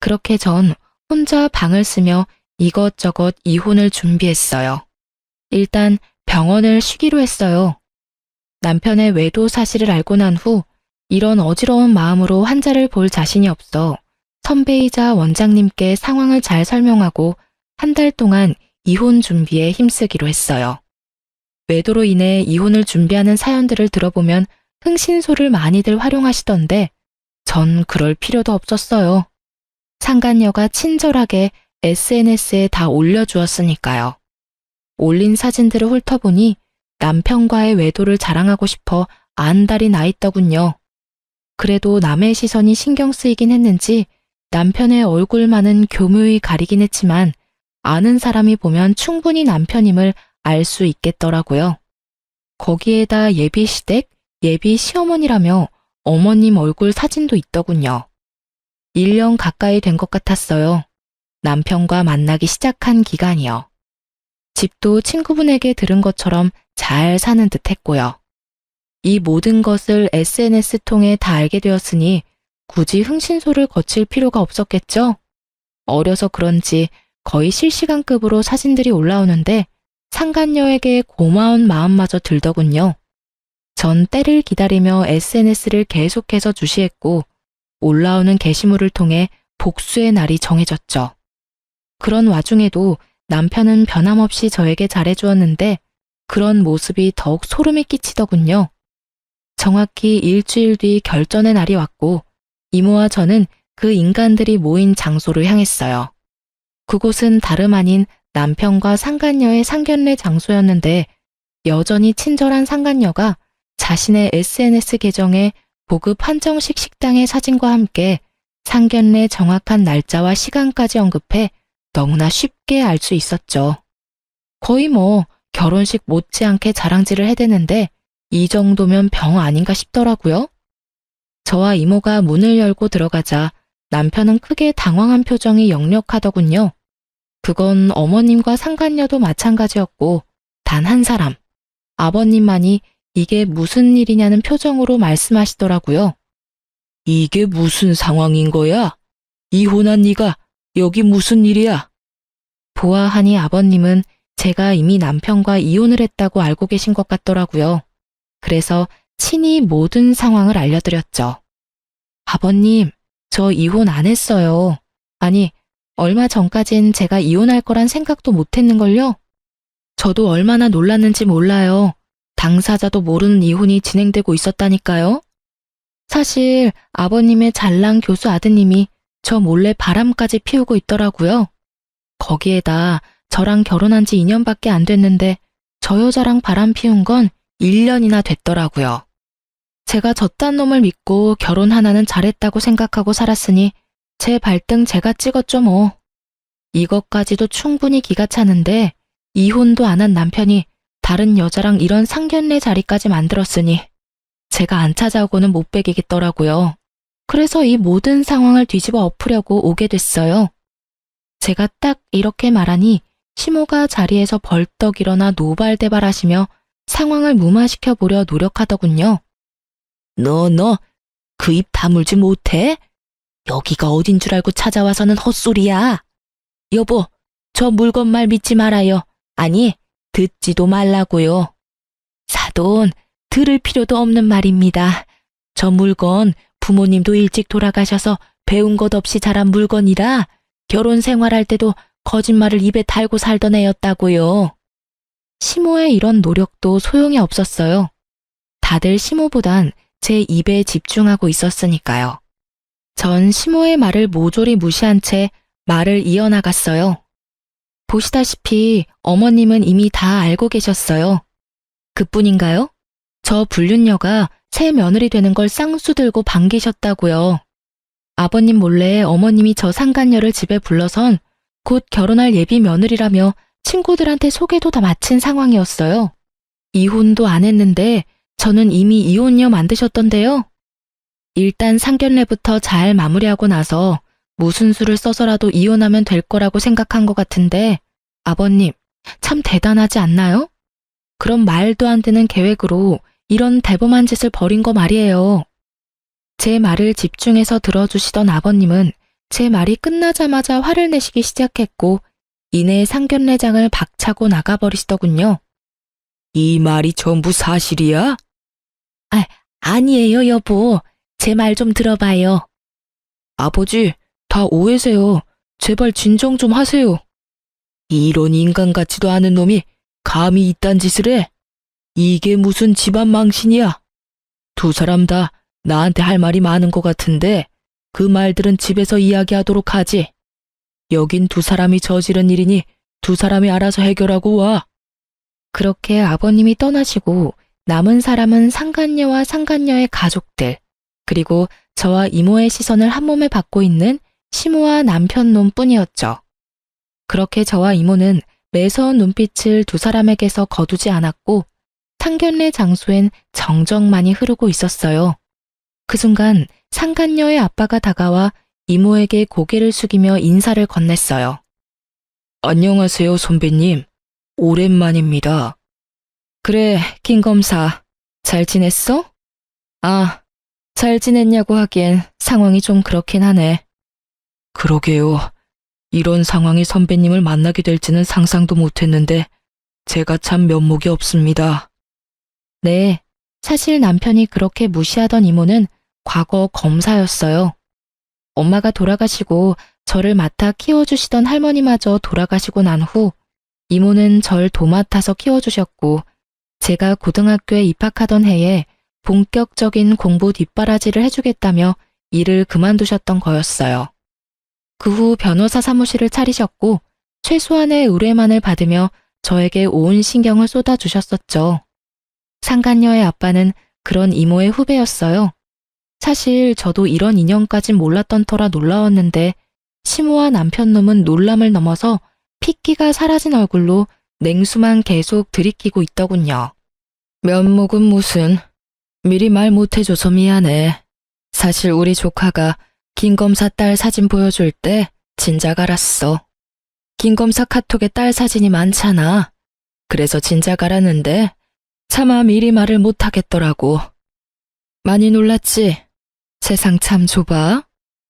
그렇게 전 혼자 방을 쓰며 이것저것 이혼을 준비했어요. 일단 병원을 쉬기로 했어요. 남편의 외도 사실을 알고 난 후 이런 어지러운 마음으로 환자를 볼 자신이 없어 선배이자 원장님께 상황을 잘 설명하고 한 달 동안 이혼 준비에 힘쓰기로 했어요. 외도로 인해 이혼을 준비하는 사연들을 들어보면 흥신소를 많이들 활용하시던데 전 그럴 필요도 없었어요. 상간녀가 친절하게 SNS에 다 올려주었으니까요. 올린 사진들을 훑어보니 남편과의 외도를 자랑하고 싶어 안달이 나 있더군요. 그래도 남의 시선이 신경 쓰이긴 했는지 남편의 얼굴만은 교묘히 가리긴 했지만 아는 사람이 보면 충분히 남편임을 알 수 있겠더라고요. 거기에다 예비 시댁, 예비 시어머니라며 어머님 얼굴 사진도 있더군요. 1년 가까이 된 것 같았어요. 남편과 만나기 시작한 기간이요. 집도 친구분에게 들은 것처럼 잘 사는 듯 했고요. 이 모든 것을 SNS 통해 다 알게 되었으니 굳이 흥신소를 거칠 필요가 없었겠죠? 어려서 그런지 거의 실시간급으로 사진들이 올라오는데 상간녀에게 고마운 마음마저 들더군요. 전 때를 기다리며 SNS를 계속해서 주시했고 올라오는 게시물을 통해 복수의 날이 정해졌죠. 그런 와중에도 남편은 변함없이 저에게 잘해주었는데 그런 모습이 더욱 소름이 끼치더군요. 정확히 일주일 뒤 결전의 날이 왔고 이모와 저는 그 인간들이 모인 장소를 향했어요. 그곳은 다름 아닌 남편과 상간녀의 상견례 장소였는데 여전히 친절한 상간녀가 자신의 SNS 계정에 고급 한정식 식당의 사진과 함께 상견례 정확한 날짜와 시간까지 언급해 너무나 쉽게 알 수 있었죠. 거의 결혼식 못지않게 자랑질을 해대는데 이 정도면 병 아닌가 싶더라고요. 저와 이모가 문을 열고 들어가자 남편은 크게 당황한 표정이 역력하더군요. 그건 어머님과 상간녀도 마찬가지였고 단 한 사람, 아버님만이 이게 무슨 일이냐는 표정으로 말씀하시더라고요. 이게 무슨 상황인 거야? 이혼한 네가 여기 무슨 일이야? 보아하니 아버님은 제가 이미 남편과 이혼을 했다고 알고 계신 것 같더라고요. 그래서 친히 모든 상황을 알려드렸죠. 아버님, 저 이혼 안 했어요. 아니, 얼마 전까진 제가 이혼할 거란 생각도 못 했는걸요? 저도 얼마나 놀랐는지 몰라요. 당사자도 모르는 이혼이 진행되고 있었다니까요. 사실 아버님의 잘난 교수 아드님이 저 몰래 바람까지 피우고 있더라고요. 거기에다 저랑 결혼한 지 2년밖에 안 됐는데 저 여자랑 바람 피운 건 1년이나 됐더라고요. 제가 저딴 놈을 믿고 결혼 하나는 잘했다고 생각하고 살았으니 제 발등 제가 찍었죠 뭐. 이것까지도 충분히 기가 차는데 이혼도 안 한 남편이 다른 여자랑 이런 상견례 자리까지 만들었으니 제가 안 찾아오고는 못 베기겠더라고요. 그래서 이 모든 상황을 뒤집어 엎으려고 오게 됐어요. 제가 딱 이렇게 말하니 시모가 자리에서 벌떡 일어나 노발대발하시며 상황을 무마시켜 보려 노력하더군요. 너 그 입 다물지 못해? 여기가 어딘 줄 알고 찾아와서는 헛소리야. 여보, 저 물건 말 믿지 말아요. 아니, 듣지도 말라고요. 사돈, 들을 필요도 없는 말입니다. 저 물건 부모님도 일찍 돌아가셔서 배운 것 없이 자란 물건이라 결혼 생활할 때도 거짓말을 입에 달고 살던 애였다고요. 시모의 이런 노력도 소용이 없었어요. 다들 시모보단 제 입에 집중하고 있었으니까요. 전 시모의 말을 모조리 무시한 채 말을 이어나갔어요. 보시다시피 어머님은 이미 다 알고 계셨어요. 그뿐인가요? 저 불륜녀가 새 며느리 되는 걸 쌍수 들고 반기셨다고요. 아버님 몰래 어머님이 저 상간녀를 집에 불러선 곧 결혼할 예비 며느리라며 친구들한테 소개도 다 마친 상황이었어요. 이혼도 안 했는데 저는 이미 이혼녀 만드셨던데요. 일단 상견례부터 잘 마무리하고 나서 무슨 수를 써서라도 이혼하면 될 거라고 생각한 것 같은데 아버님 참 대단하지 않나요? 그런 말도 안 되는 계획으로 이런 대범한 짓을 벌인 거 말이에요. 제 말을 집중해서 들어주시던 아버님은 제 말이 끝나자마자 화를 내시기 시작했고 이내 상견례장을 박차고 나가버리시더군요. 이 말이 전부 사실이야? 아니에요, 여보. 제 말 좀 들어봐요. 아버지, 다 오해세요. 제발 진정 좀 하세요. 이런 인간 같지도 않은 놈이 감히 이딴 짓을 해? 이게 무슨 집안 망신이야? 두 사람 다 나한테 할 말이 많은 것 같은데 그 말들은 집에서 이야기하도록 하지. 여긴 두 사람이 저지른 일이니 두 사람이 알아서 해결하고 와. 그렇게 아버님이 떠나시고 남은 사람은 상간녀와 상간녀의 가족들, 그리고 저와 이모의 시선을 한 몸에 받고 있는 시모와 남편 놈뿐이었죠. 그렇게 저와 이모는 매서운 눈빛을 두 사람에게서 거두지 않았고 상견례 장소엔 정적만이 흐르고 있었어요. 그 순간 상간녀의 아빠가 다가와 이모에게 고개를 숙이며 인사를 건넸어요. 안녕하세요, 선배님. 오랜만입니다. 그래, 김 검사. 잘 지냈어? 아, 잘 지냈냐고 하기엔 상황이 좀 그렇긴 하네. 그러게요. 이런 상황이 선배님을 만나게 될지는 상상도 못했는데 제가 참 면목이 없습니다. 네, 사실 남편이 그렇게 무시하던 이모는 과거 검사였어요. 엄마가 돌아가시고 저를 맡아 키워주시던 할머니마저 돌아가시고 난 후 이모는 절 도맡아서 키워주셨고 제가 고등학교에 입학하던 해에 본격적인 공부 뒷바라지를 해주겠다며 일을 그만두셨던 거였어요. 그 후 변호사 사무실을 차리셨고 최소한의 의뢰만을 받으며 저에게 온 신경을 쏟아주셨었죠. 상간녀의 아빠는 그런 이모의 후배였어요. 사실 저도 이런 인연까진 몰랐던 터라 놀라웠는데 시모와 남편놈은 놀람을 넘어서 핏기가 사라진 얼굴로 냉수만 계속 들이키고 있더군요. 면목은 무슨, 미리 말 못해줘서 미안해. 사실 우리 조카가 김 검사 딸 사진 보여줄 때 진작 알았어. 김 검사 카톡에 딸 사진이 많잖아. 그래서 진작 알았는데 차마 미리 말을 못하겠더라고. 많이 놀랐지? 세상 참 좁아.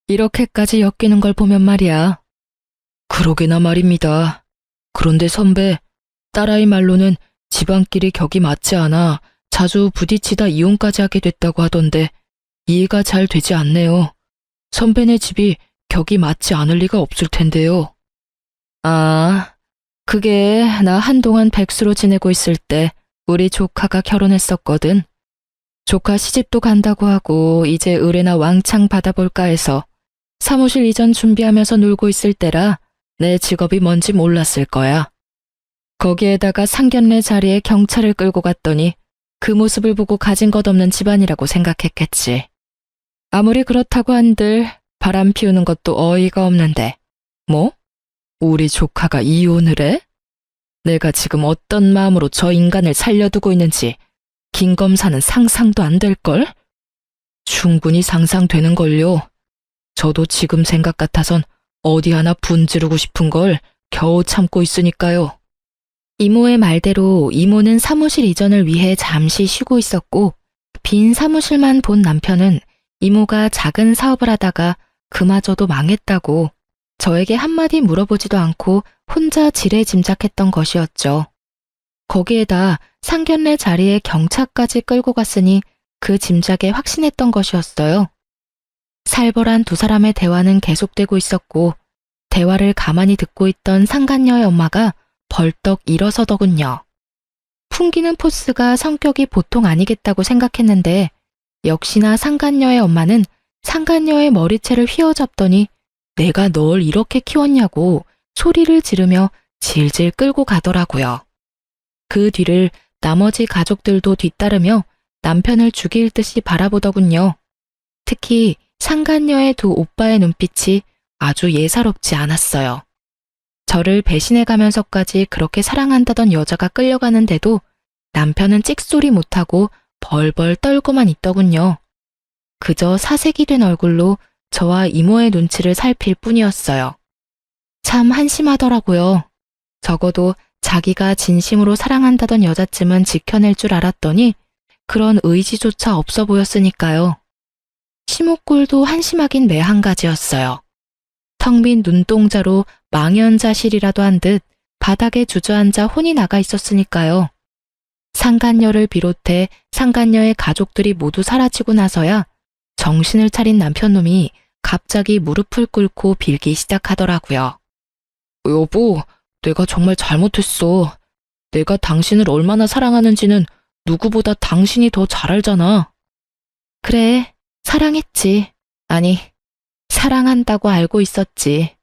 이렇게까지 엮이는 걸 보면 말이야. 그러게나 말입니다. 그런데 선배, 딸아이 말로는 집안끼리 격이 맞지 않아 자주 부딪히다 이혼까지 하게 됐다고 하던데 이해가 잘 되지 않네요. 선배네 집이 격이 맞지 않을 리가 없을 텐데요. 아, 그게 나 한동안 백수로 지내고 있을 때 우리 조카가 결혼했었거든. 조카 시집도 간다고 하고 이제 의뢰나 왕창 받아볼까 해서 사무실 이전 준비하면서 놀고 있을 때라 내 직업이 뭔지 몰랐을 거야. 거기에다가 상견례 자리에 경찰을 끌고 갔더니 그 모습을 보고 가진 것 없는 집안이라고 생각했겠지. 아무리 그렇다고 한들 바람 피우는 것도 어이가 없는데 뭐? 우리 조카가 이혼을 해? 내가 지금 어떤 마음으로 저 인간을 살려두고 있는지 김 검사는 상상도 안 될걸? 충분히 상상되는걸요. 저도 지금 생각 같아선 어디 하나 분지르고 싶은 걸 겨우 참고 있으니까요. 이모의 말대로 이모는 사무실 이전을 위해 잠시 쉬고 있었고 빈 사무실만 본 남편은 이모가 작은 사업을 하다가 그마저도 망했다고 저에게 한마디 물어보지도 않고 혼자 지레짐작했던 것이었죠. 거기에다 상견례 자리에 경차까지 끌고 갔으니 그 짐작에 확신했던 것이었어요. 살벌한 두 사람의 대화는 계속되고 있었고 대화를 가만히 듣고 있던 상간녀의 엄마가 벌떡 일어서더군요. 풍기는 포스가 성격이 보통 아니겠다고 생각했는데 역시나 상간녀의 엄마는 상간녀의 머리채를 휘어잡더니 내가 널 이렇게 키웠냐고 소리를 지르며 질질 끌고 가더라고요. 그 뒤를 나머지 가족들도 뒤따르며 남편을 죽일 듯이 바라보더군요. 특히 상간녀의 두 오빠의 눈빛이 아주 예사롭지 않았어요. 저를 배신해가면서까지 그렇게 사랑한다던 여자가 끌려가는데도 남편은 찍소리 못하고 벌벌 떨고만 있더군요. 그저 사색이 된 얼굴로 저와 이모의 눈치를 살필 뿐이었어요. 참 한심하더라고요. 적어도 자기가 진심으로 사랑한다던 여자쯤은 지켜낼 줄 알았더니 그런 의지조차 없어 보였으니까요. 시모꼴도 한심하긴 매 한 가지였어요. 텅 빈 눈동자로 망연자실이라도 한 듯 바닥에 주저앉아 혼이 나가 있었으니까요. 상간녀를 비롯해 상간녀의 가족들이 모두 사라지고 나서야 정신을 차린 남편놈이 갑자기 무릎을 꿇고 빌기 시작하더라고요. 여보, 내가 정말 잘못했어. 내가 당신을 얼마나 사랑하는지는 누구보다 당신이 더 잘 알잖아. 그래, 사랑했지. 아니, 사랑한다고 알고 있었지.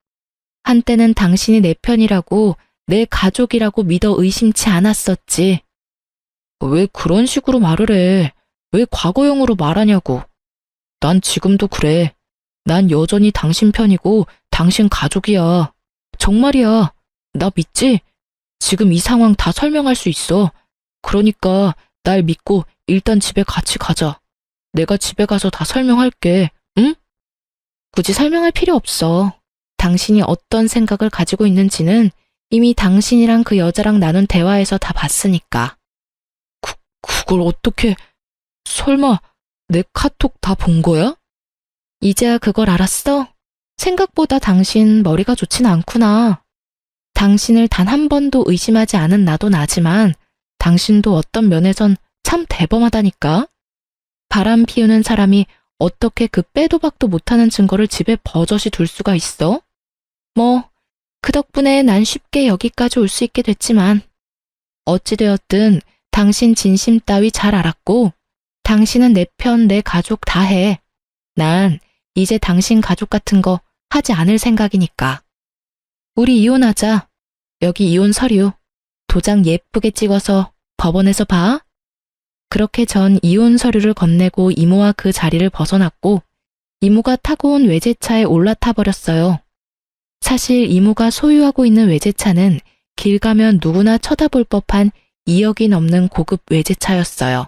한때는 당신이 내 편이라고, 내 가족이라고 믿어 의심치 않았었지. 왜 그런 식으로 말을 해? 왜 과거형으로 말하냐고. 난 지금도 그래. 난 여전히 당신 편이고 당신 가족이야. 정말이야. 나 믿지? 지금 이 상황 다 설명할 수 있어. 그러니까 날 믿고 일단 집에 같이 가자. 내가 집에 가서 다 설명할게. 응? 굳이 설명할 필요 없어. 당신이 어떤 생각을 가지고 있는지는 이미 당신이랑 그 여자랑 나눈 대화에서 다 봤으니까. 그걸 어떻게... 설마 내 카톡 다 본 거야? 이제야 그걸 알았어? 생각보다 당신 머리가 좋진 않구나. 당신을 단 한 번도 의심하지 않은 나도 나지만 당신도 어떤 면에선 참 대범하다니까. 바람 피우는 사람이 어떻게 그 빼도 박도 못하는 증거를 집에 버젓이 둘 수가 있어? 뭐, 그 덕분에 난 쉽게 여기까지 올 수 있게 됐지만 어찌되었든 당신 진심 따위 잘 알았고 당신은 내 편, 내 가족 다 해. 난 이제 당신 가족 같은 거 하지 않을 생각이니까. 우리 이혼하자. 여기 이혼 서류. 도장 예쁘게 찍어서 법원에서 봐. 그렇게 전 이혼 서류를 건네고 이모와 그 자리를 벗어났고 이모가 타고 온 외제차에 올라타 버렸어요. 사실 이모가 소유하고 있는 외제차는 길 가면 누구나 쳐다볼 법한 2억이 넘는 고급 외제차였어요.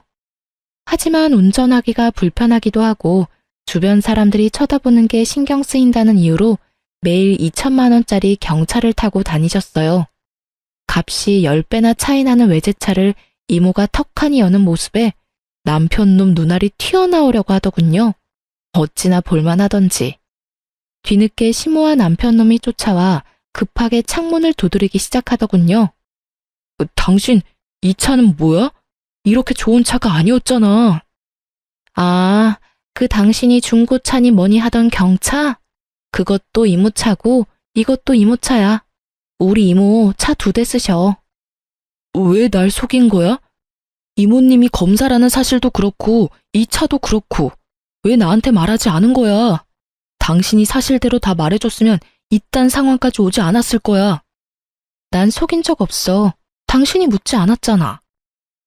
하지만 운전하기가 불편하기도 하고 주변 사람들이 쳐다보는 게 신경 쓰인다는 이유로 매일 2천만 원짜리 경차를 타고 다니셨어요. 값이 10배나 차이 나는 외제차를 이모가 턱하니 여는 모습에 남편놈 눈알이 튀어나오려고 하더군요. 어찌나 볼만하던지. 뒤늦게 시모와 남편놈이 쫓아와 급하게 창문을 두드리기 시작하더군요. 당신, 이 차는 뭐야? 이렇게 좋은 차가 아니었잖아. 아, 그 당신이 중고차니 뭐니 하던 경차? 그것도 이모 차고 이것도 이모 차야. 우리 이모 차 2대 쓰셔. 왜 날 속인 거야? 이모님이 검사라는 사실도 그렇고 이 차도 그렇고 왜 나한테 말하지 않은 거야? 당신이 사실대로 다 말해줬으면 이딴 상황까지 오지 않았을 거야. 난 속인 적 없어. 당신이 묻지 않았잖아.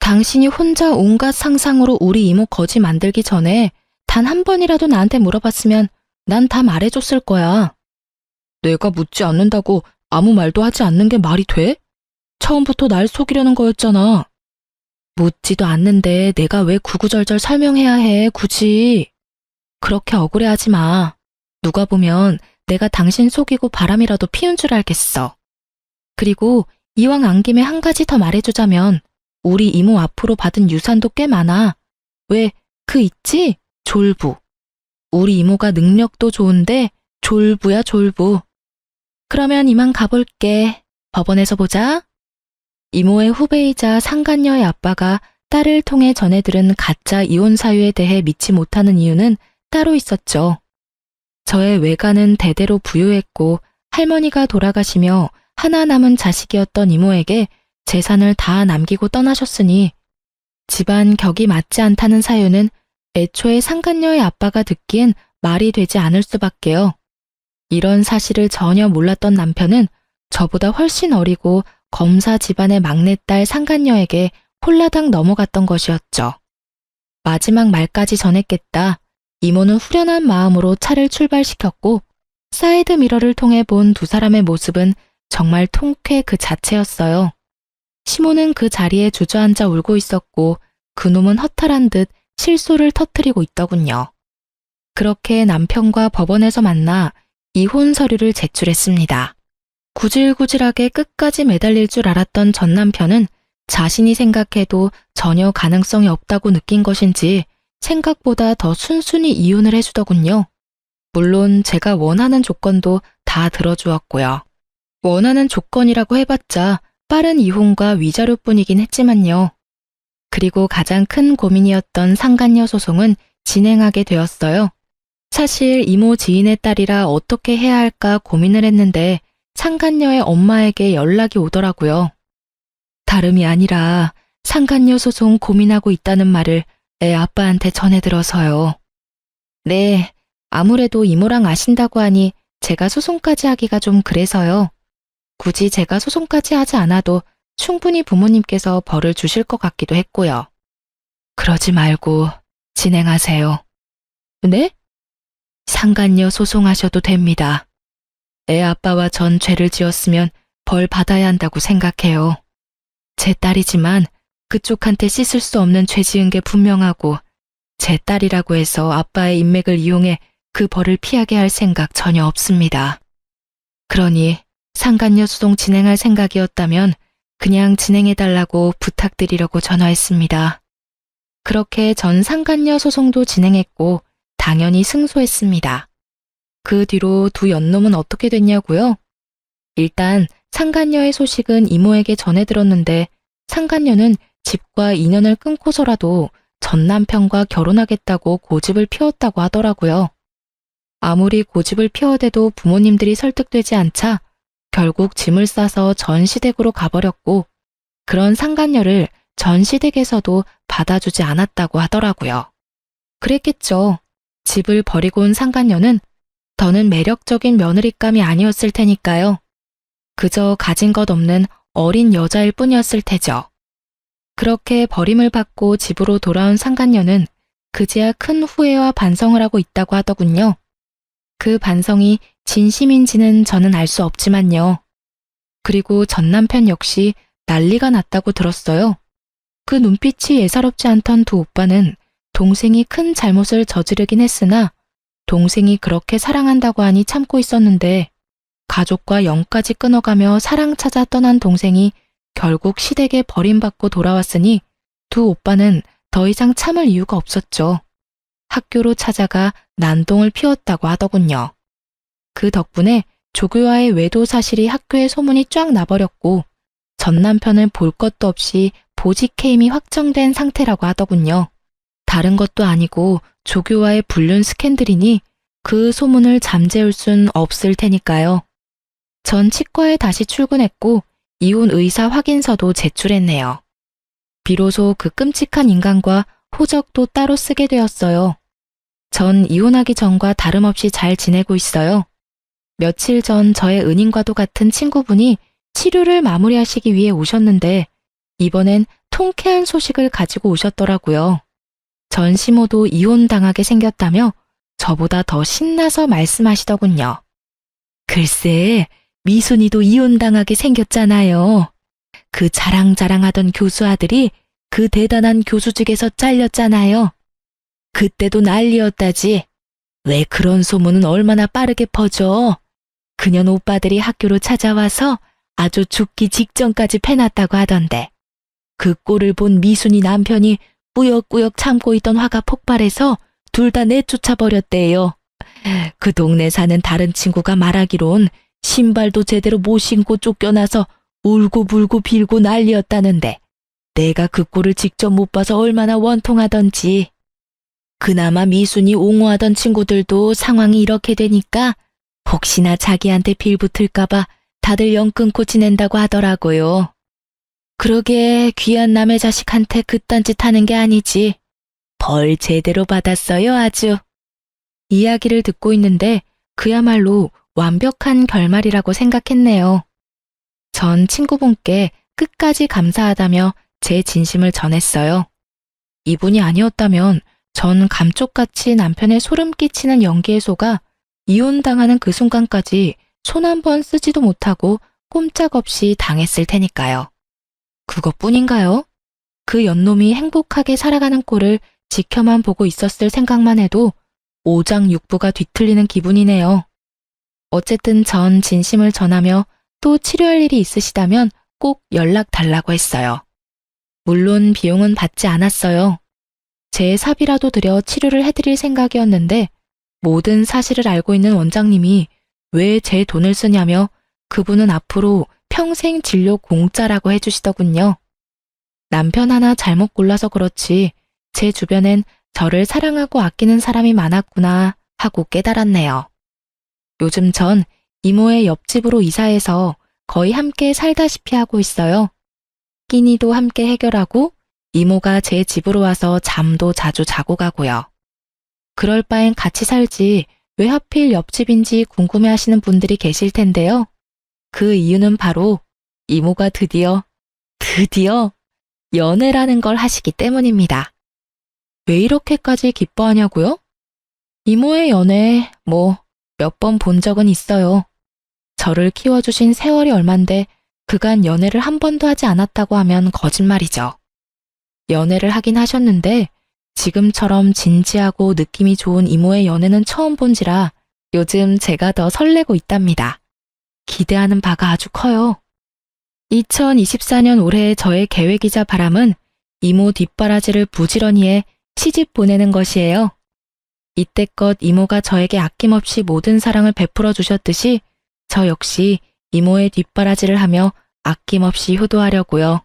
당신이 혼자 온갖 상상으로 우리 이모 거지 만들기 전에 단 한 번이라도 나한테 물어봤으면 난 다 말해줬을 거야. 내가 묻지 않는다고 아무 말도 하지 않는 게 말이 돼? 처음부터 날 속이려는 거였잖아. 묻지도 않는데 내가 왜 구구절절 설명해야 해, 굳이. 그렇게 억울해하지 마. 누가 보면 내가 당신 속이고 바람이라도 피운 줄 알겠어. 그리고 이왕 안 김에 한 가지 더 말해주자면 우리 이모 앞으로 받은 유산도 꽤 많아. 왜, 그 있지? 졸부. 우리 이모가 능력도 좋은데 졸부야, 졸부. 그러면 이만 가볼게. 법원에서 보자. 이모의 후배이자 상간녀의 아빠가 딸을 통해 전해 들은 가짜 이혼 사유에 대해 믿지 못하는 이유는 따로 있었죠. 저의 외가는 대대로 부유했고 할머니가 돌아가시며 하나 남은 자식이었던 이모에게 재산을 다 남기고 떠나셨으니 집안 격이 맞지 않다는 사유는 애초에 상간녀의 아빠가 듣기엔 말이 되지 않을 수밖에요. 이런 사실을 전혀 몰랐던 남편은 저보다 훨씬 어리고 검사 집안의 막내딸 상간녀에게 홀라당 넘어갔던 것이었죠. 마지막 말까지 전했겠다. 이모는 후련한 마음으로 차를 출발시켰고 사이드 미러를 통해 본 두 사람의 모습은 정말 통쾌 그 자체였어요. 시모는 그 자리에 주저앉아 울고 있었고 그놈은 허탈한 듯 실소를 터뜨리고 있더군요. 그렇게 남편과 법원에서 만나 이혼 서류를 제출했습니다. 구질구질하게 끝까지 매달릴 줄 알았던 전 남편은 자신이 생각해도 전혀 가능성이 없다고 느낀 것인지 생각보다 더 순순히 이혼을 해주더군요. 물론 제가 원하는 조건도 다 들어주었고요. 원하는 조건이라고 해봤자 빠른 이혼과 위자료뿐이긴 했지만요. 그리고 가장 큰 고민이었던 상간녀 소송은 진행하게 되었어요. 사실 이모 지인의 딸이라 어떻게 해야 할까 고민을 했는데 상간녀의 엄마에게 연락이 오더라고요. 다름이 아니라 상간녀 소송 고민하고 있다는 말을 애 아빠한테 전해 들어서요. 네, 아무래도 이모랑 아신다고 하니 제가 소송까지 하기가 좀 그래서요. 굳이 제가 소송까지 하지 않아도 충분히 부모님께서 벌을 주실 것 같기도 했고요. 그러지 말고 진행하세요. 네? 상간녀 소송하셔도 됩니다. 애 아빠와 전 죄를 지었으면 벌 받아야 한다고 생각해요. 제 딸이지만 그쪽한테 씻을 수 없는 죄 지은 게 분명하고 제 딸이라고 해서 아빠의 인맥을 이용해 그 벌을 피하게 할 생각 전혀 없습니다. 그러니 상간녀 소송 진행할 생각이었다면 그냥 진행해달라고 부탁드리려고 전화했습니다. 그렇게 전 상간녀 소송도 진행했고 당연히 승소했습니다. 그 뒤로 두 연놈은 어떻게 됐냐고요? 일단 상간녀의 소식은 이모에게 전해 들었는데 상간녀는 집과 인연을 끊고서라도 전 남편과 결혼하겠다고 고집을 피웠다고 하더라고요. 아무리 고집을 피워대도 부모님들이 설득되지 않자 결국 짐을 싸서 전시댁으로 가버렸고 그런 상간녀를 전시댁에서도 받아주지 않았다고 하더라고요. 그랬겠죠. 집을 버리고 온 상간녀는 더는 매력적인 며느리감이 아니었을 테니까요. 그저 가진 것 없는 어린 여자일 뿐이었을 테죠. 그렇게 버림을 받고 집으로 돌아온 상간녀는 그제야 큰 후회와 반성을 하고 있다고 하더군요. 그 반성이 진심인지는 저는 알 수 없지만요. 그리고 전 남편 역시 난리가 났다고 들었어요. 그 눈빛이 예사롭지 않던 두 오빠는 동생이 큰 잘못을 저지르긴 했으나 동생이 그렇게 사랑한다고 하니 참고 있었는데 가족과 영까지 끊어가며 사랑 찾아 떠난 동생이 결국 시댁에 버림받고 돌아왔으니 두 오빠는 더 이상 참을 이유가 없었죠. 학교로 찾아가 난동을 피웠다고 하더군요. 그 덕분에 조교와의 외도 사실이 학교에 소문이 쫙 나버렸고 전 남편은 볼 것도 없이 보직해임이 확정된 상태라고 하더군요. 다른 것도 아니고 조교와의 불륜 스캔들이니 그 소문을 잠재울 순 없을 테니까요. 전 치과에 다시 출근했고 이혼 의사 확인서도 제출했네요. 비로소 그 끔찍한 인간과 호적도 따로 쓰게 되었어요. 전 이혼하기 전과 다름없이 잘 지내고 있어요. 며칠 전 저의 은인과도 같은 친구분이 치료를 마무리하시기 위해 오셨는데 이번엔 통쾌한 소식을 가지고 오셨더라고요. 전 시모도 이혼당하게 생겼다며 저보다 더 신나서 말씀하시더군요. 글쎄, 미순이도 이혼당하게 생겼잖아요. 그 자랑자랑하던 교수 아들이 그 대단한 교수직에서 잘렸잖아요. 그때도 난리였다지. 왜 그런 소문은 얼마나 빠르게 퍼져. 그년 오빠들이 학교로 찾아와서 아주 죽기 직전까지 패놨다고 하던데. 그 꼴을 본 미순이 남편이 꾸역꾸역 참고 있던 화가 폭발해서 둘 다 내쫓아버렸대요. 그 동네 사는 다른 친구가 말하기론 신발도 제대로 못 신고 쫓겨나서 울고불고 빌고 난리였다는데 내가 그 꼴을 직접 못 봐서 얼마나 원통하던지. 그나마 미순이 옹호하던 친구들도 상황이 이렇게 되니까 혹시나 자기한테 빌붙을까봐 다들 연 끊고 지낸다고 하더라고요. 그러게 귀한 남의 자식한테 그딴 짓 하는 게 아니지. 벌 제대로 받았어요, 아주. 이야기를 듣고 있는데 그야말로 완벽한 결말이라고 생각했네요. 전 친구분께 끝까지 감사하다며 제 진심을 전했어요. 이분이 아니었다면 전 감쪽같이 남편의 소름 끼치는 연기에 속아 이혼당하는 그 순간까지 손 한 번 쓰지도 못하고 꼼짝없이 당했을 테니까요. 그것뿐인가요? 그 연놈이 행복하게 살아가는 꼴을 지켜만 보고 있었을 생각만 해도 오장육부가 뒤틀리는 기분이네요. 어쨌든 전 진심을 전하며 또 치료할 일이 있으시다면 꼭 연락 달라고 했어요. 물론 비용은 받지 않았어요. 제 사비라도 들여 치료를 해드릴 생각이었는데 모든 사실을 알고 있는 원장님이 왜 제 돈을 쓰냐며 그분은 앞으로 평생 진료 공짜라고 해주시더군요. 남편 하나 잘못 골라서 그렇지 제 주변엔 저를 사랑하고 아끼는 사람이 많았구나 하고 깨달았네요. 요즘 전 이모의 옆집으로 이사해서 거의 함께 살다시피 하고 있어요. 끼니도 함께 해결하고 이모가 제 집으로 와서 잠도 자주 자고 가고요. 그럴 바엔 같이 살지 왜 하필 옆집인지 궁금해하시는 분들이 계실 텐데요. 그 이유는 바로 이모가 드디어 연애라는 걸 하시기 때문입니다. 왜 이렇게까지 기뻐하냐고요? 이모의 연애 몇 번 본 적은 있어요. 저를 키워주신 세월이 얼만데 그간 연애를 한 번도 하지 않았다고 하면 거짓말이죠. 연애를 하긴 하셨는데 지금처럼 진지하고 느낌이 좋은 이모의 연애는 처음 본지라 요즘 제가 더 설레고 있답니다. 기대하는 바가 아주 커요. 2024년 올해 저의 계획이자 바람은 이모 뒷바라지를 부지런히 해 시집 보내는 것이에요. 이때껏 이모가 저에게 아낌없이 모든 사랑을 베풀어 주셨듯이 저 역시 이모의 뒷바라지를 하며 아낌없이 효도하려고요.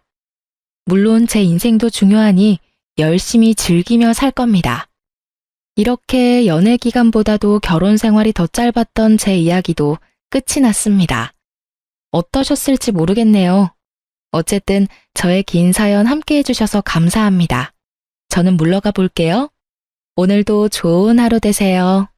물론 제 인생도 중요하니 열심히 즐기며 살 겁니다. 이렇게 연애 기간보다도 결혼 생활이 더 짧았던 제 이야기도 끝이 났습니다. 어떠셨을지 모르겠네요. 어쨌든 저의 긴 사연 함께 해주셔서 감사합니다. 저는 물러가 볼게요. 오늘도 좋은 하루 되세요.